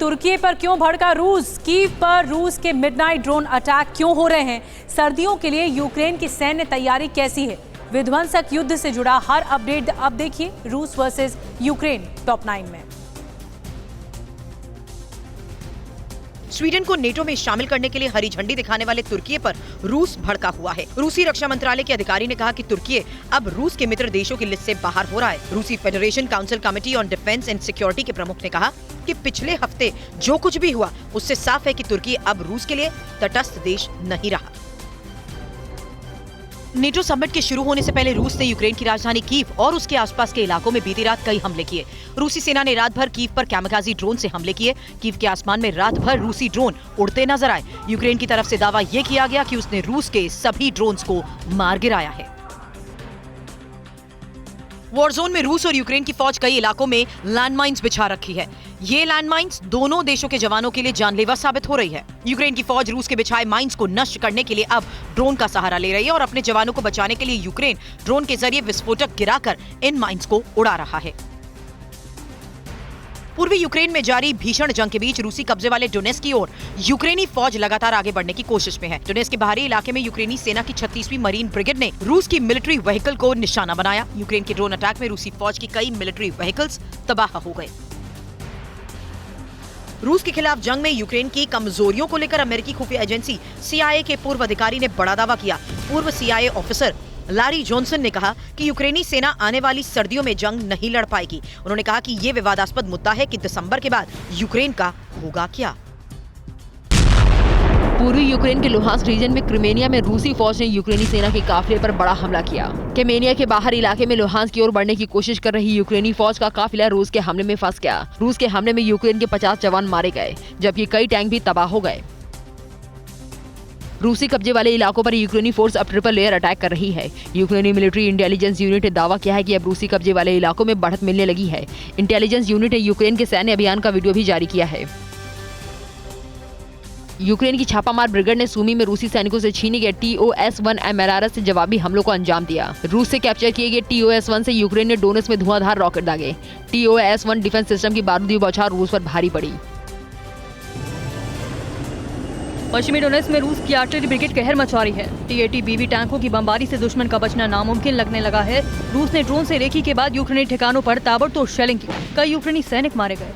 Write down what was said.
तुर्की पर क्यों भड़का रूस? कीव पर रूस के मिडनाइट ड्रोन अटैक क्यों हो रहे हैं? सर्दियों के लिए यूक्रेन की सैन्य तैयारी कैसी है? विध्वंसक युद्ध से जुड़ा हर अपडेट अब देखिए रूस वर्सेस यूक्रेन टॉप 9 में। स्वीडन को नेटो में शामिल करने के लिए हरी झंडी दिखाने वाले तुर्की पर रूस भड़का हुआ है। रूसी रक्षा मंत्रालय के अधिकारी ने कहा कि तुर्की अब रूस के मित्र देशों की लिस्ट से बाहर हो रहा है। रूसी federation council committee on defence and security के प्रमुख ने कहा कि पिछले हफ्ते जो कुछ भी हुआ उससे साफ है कि तुर्की अब रूस के लिए तटस्थ देश नहीं रहा। नेटो समिट के शुरू होने से पहले रूस ने यूक्रेन की राजधानी कीव और उसके आसपास के इलाकों में बीती रात कई हमले किए। रूसी सेना ने रात भर कीव पर कैमकाजी ड्रोन से हमले किए। कीव के आसमान में रात भर रूसी ड्रोन उड़ते नजर आए। यूक्रेन की तरफ से दावा यह किया गया कि उसने रूस के सभी ड्रोन्स को मार गिराया है। वॉर जोन में रूस और यूक्रेन की फौज कई इलाकों में लैंडमाइंस बिछा रखी है। ये लैंडमाइंस दोनों देशों के जवानों के लिए जानलेवा साबित हो रही है। यूक्रेन की फौज रूस के बिछाए माइंस को नष्ट करने के लिए अब ड्रोन का सहारा ले रही है और अपने जवानों को बचाने के लिए यूक्रेन ड्रोन के जरिए विस्फोटक गिराकर इन माइंस को उड़ा रहा है। पूर्वी यूक्रेन में जारी भीषण जंग के बीच रूसी कब्जे वाले डोनेस्क की ओर यूक्रेनी फौज लगातार आगे बढ़ने की कोशिश में है। डोनेस्क के बाहरी इलाके में यूक्रेनी सेना की 36वीं मरीन ब्रिगेड ने रूस की मिलिट्री व्हीकल को निशाना बनाया। यूक्रेन के ड्रोन अटैक में रूसी फौज की कई मिलिट्री व्हीकल्स तबाह हो गए। रूस के खिलाफ जंग में यूक्रेन की कमजोरियों को लेकर अमेरिकी खुफिया एजेंसी CIA के पूर्व अधिकारी ने बड़ा दावा किया। पूर्व CIA ऑफिसर लारी जॉनसन ने कहा कि यूक्रेनी सेना आने वाली सर्दियों में जंग नहीं लड़ पाएगी। उन्होंने कहा कि ये विवादास्पद मुद्दा है कि दिसंबर के बाद यूक्रेन का होगा क्या। पूर्वी यूक्रेन के लुहांस्क रीजन में क्रिमेनिया में रूसी फौज ने यूक्रेनी सेना के काफिले पर बड़ा हमला किया। क्रिमेनिया के बाहर इलाके में लुहांस्क की ओर बढ़ने की कोशिश कर रही यूक्रेनी फौज का काफिला रूस के हमले में फंस गया। रूस के हमले में यूक्रेन के 50 जवान मारे गए, जबकि कई टैंक भी तबाह हो गए। रूसी कब्जे वाले इलाकों पर यूक्रेनी फोर्स अब ट्रिपल लेयर अटैक कर रही है। यूक्रेनी मिलिट्री इंटेलिजेंस यूनिट ने दावा किया है कि अब रूसी कब्जे वाले इलाकों में बढ़त मिलने लगी है। इंटेलिजेंस यूनिट ने यूक्रेन के सैन्य अभियान का वीडियो भी जारी किया है। यूक्रेन की छापामार ब्रिगेड ने सूमी में रूसी सैनिकों से छीने गए TOS-1 MLRS से जवाबी हमलों को अंजाम दिया। रूस से कैप्चर किए गए TOS-1 से यूक्रेन ने डोनेट्स्क में धुआंधार रॉकेट दागे। TOS-1 डिफेंस सिस्टम की बारूदी बौछार रूस पर भारी पड़ी। पश्चिमी डोनेट्स्क में रूस की आर्टिलरी ब्रिगेड कहर मचा रही है। TATBB टैंकों की बमबारी से दुश्मन का बचना नामुमकिन लगने लगा है। रूस ने ड्रोन से रेकी के बाद यूक्रेनी ठिकानों पर ताबड़तोड़ शेलिंग की। कई यूक्रेनी सैनिक मारे गए।